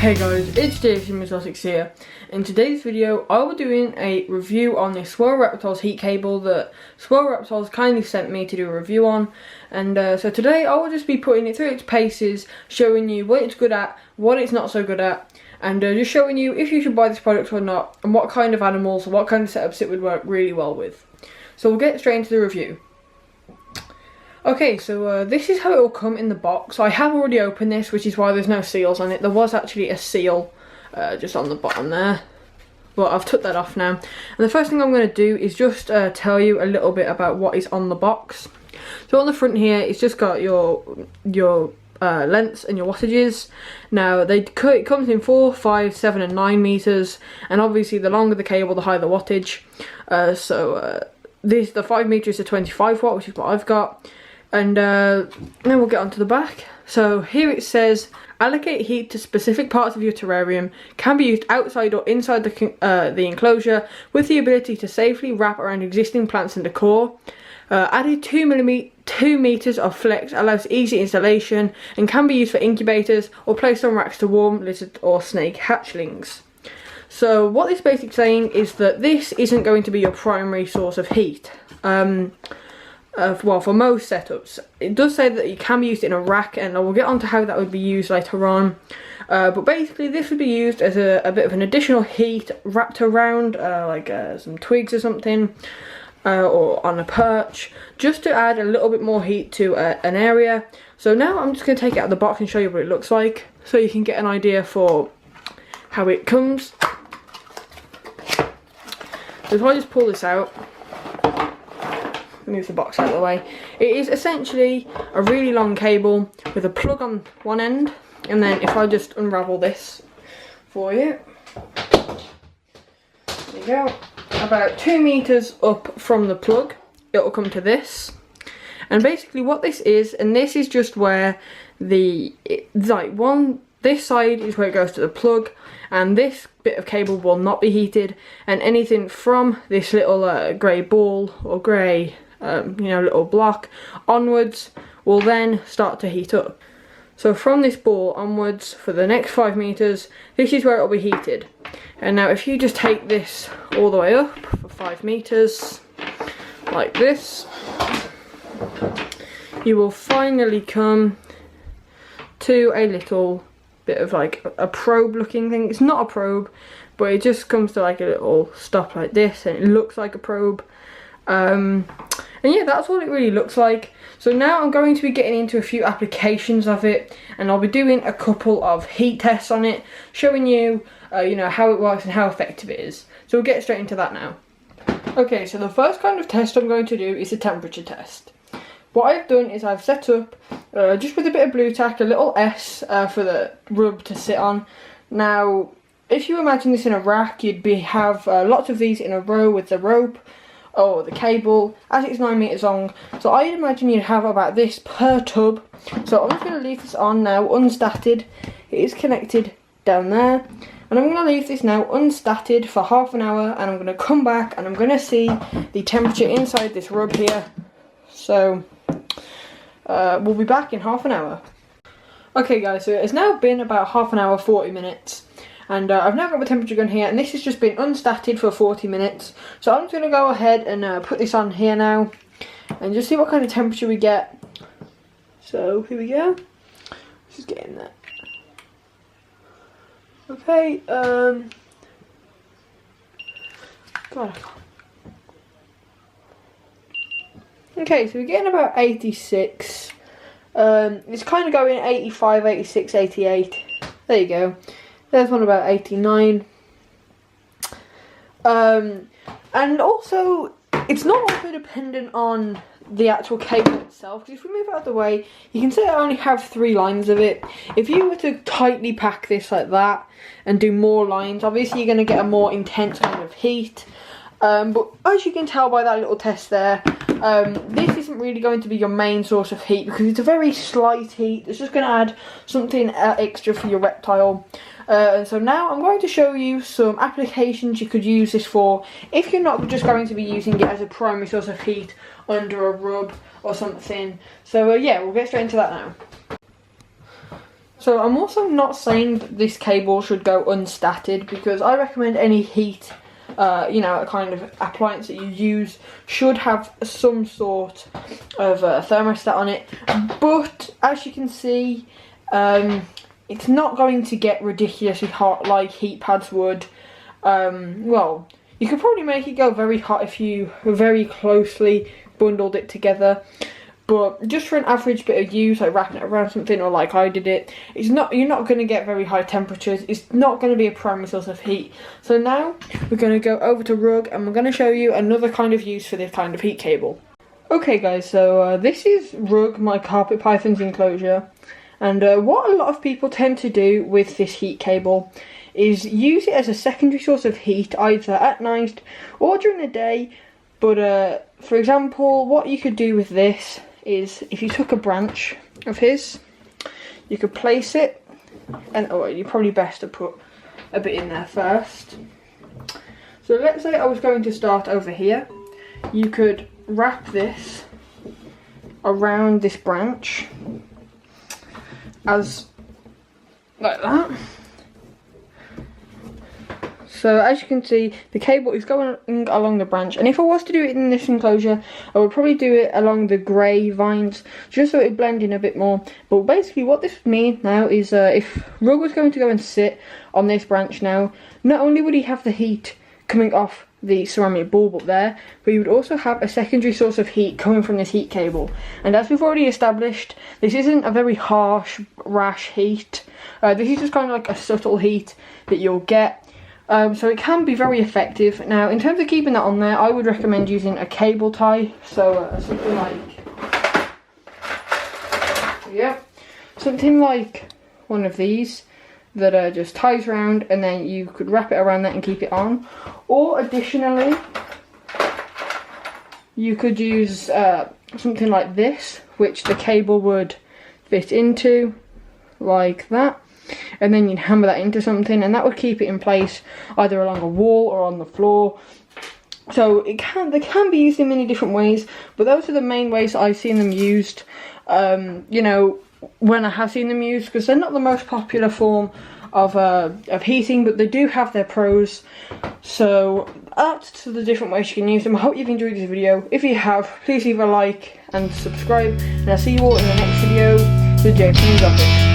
Hey guys, it's JFCMexotics here. In today's video, I will be doing a review on the Swell Reptiles heat cable that Swell Reptiles kindly sent me to do a review on. And so today I will just be putting it through its paces, showing you what it's good at, what it's not so good at, and just showing you if you should buy this product or not, and what kind of animals, or what kind of setups it would work really well with. So we'll get straight into the review. Okay, so this is how it will come in the box. I have already opened this, which is why there's no seals on it. There was actually a seal just on the bottom there, but I've took that off now. And the first thing I'm going to do is just tell you a little bit about what is on the box. So on the front here, it's just got your lengths and your wattages. Now it comes in 4, 5, 7 and 9 meters, and obviously the longer the cable, the higher the wattage. The 5 meters to 25 watt, which is what I've got. And then we'll get onto the back. So here it says, allocate heat to specific parts of your terrarium, can be used outside or inside the enclosure, with the ability to safely wrap around existing plants and decor. Added 2 meters of flex allows easy installation and can be used for incubators or placed on racks to warm lizard or snake hatchlings. So what this basically saying is that this isn't going to be your primary source of heat. Well, for most setups. It does say that it can be used in a rack, and I will get onto how that would be used later on. But basically this would be used as a bit of an additional heat wrapped around some twigs or something, or on a perch, just to add a little bit more heat to an area. So now I'm just going to take it out of the box and show you what it looks like, so you can get an idea for how it comes. So if I just pull this out, move the box out of the way, it is essentially a really long cable with a plug on one end, and then if I just unravel this for you, there you go, about 2 meters up from the plug it will come to this. And basically what this is, and this is just where this side is where it goes to the plug, and this bit of cable will not be heated, and anything from this little grey ball or grey little block onwards will then start to heat up. So from this ball onwards, for the next 5 meters, this is where it will be heated. And now if you just take this all the way up for 5 meters like this, you will finally come to a little bit of like a probe looking thing. It's not a probe, but it just comes to like a little stop like this, and it looks like a probe. And yeah, that's what it really looks like. So now I'm going to be getting into a few applications of it, and I'll be doing a couple of heat tests on it, showing you how it works and how effective it is. So we'll get straight into that now. Okay, so the first kind of test I'm going to do is a temperature test. What I've done is I've set up, just with a bit of blue tack, a little S for the rub to sit on. Now, if you imagine this in a rack, you'd have lots of these in a row with the rope or the cable, as it's 9 meters long. So I'd imagine you'd have about this per tub. So I'm just going to leave this on now, unstatted. It is connected down there. And I'm going to leave this now unstatted for half an hour, and I'm going to come back and I'm going to see the temperature inside this rub here. So we'll be back in half an hour. Okay guys, so it's now been about half an hour, 40 minutes. And I've now got my temperature gun here, and this has just been unstatted for 40 minutes. So I'm just going to go ahead and put this on here now, and just see what kind of temperature we get. So here we go. Let's just get in there. Okay, God, I can't. Okay, so we're getting about 86. It's kind of going 85, 86, 88. There you go. There's one about 89. And also, it's not also dependent on the actual cable itself, because if we move it out of the way, you can see I only have 3 lines of it. If you were to tightly pack this like that and do more lines, obviously you're going to get a more intense kind of heat. But as you can tell by that little test there, this isn't really going to be your main source of heat, because it's a very slight heat. It's just going to add something extra for your reptile. And so now I'm going to show you some applications you could use this for if you're not just going to be using it as a primary source of heat under a rub or something. So yeah, we'll get straight into that now. So I'm also not saying that this cable should go unstatted, because I recommend any heat, you know, a kind of appliance that you use should have some sort of thermostat on it. But as you can see, it's not going to get ridiculously hot like heat pads would. Well, you could probably make it go very hot if you very closely bundled it together. But just for an average bit of use, like wrapping it around something, or like I did it, you're not going to get very high temperatures. It's not going to be a primary source of heat. So now we're going to go over to rug, and we're going to show you another kind of use for this kind of heat cable. Okay guys, so this is rug, my carpet python's enclosure. And what a lot of people tend to do with this heat cable is use it as a secondary source of heat, either at night or during the day. But for example, what you could do with this is, if you took a branch of his, you could place it, and oh, you're probably best to put a bit in there first. So let's say I was going to start over here. You could wrap this around this branch as like that. So as you can see, the cable is going along the branch, and if I was to do it in this enclosure, I would probably do it along the grey vines, just so it would blend in a bit more. But basically what this would mean now is, if Rug was going to go and sit on this branch now, not only would he have the heat coming off the ceramic bulb up there, but you would also have a secondary source of heat coming from this heat cable. And as we've already established, this isn't a very harsh, rash heat. This is just kind of like a subtle heat that you'll get. So it can be very effective. Now, in terms of keeping that on there, I would recommend using a cable tie. So something like, yeah, something like one of these that just ties around, and then you could wrap it around that and keep it on. Or additionally, you could use something like this, which the cable would fit into, like that. And then you'd hammer that into something, and that would keep it in place either along a wall or on the floor. So they can be used in many different ways, but those are the main ways I've seen them used. You know, when I have seen them used, because they're not the most popular form of heating, but they do have their pros. So that's the different ways you can use them. I hope you've enjoyed this video. If you have, please leave a like and subscribe, and I'll see you all in the next video with JFCMexotics.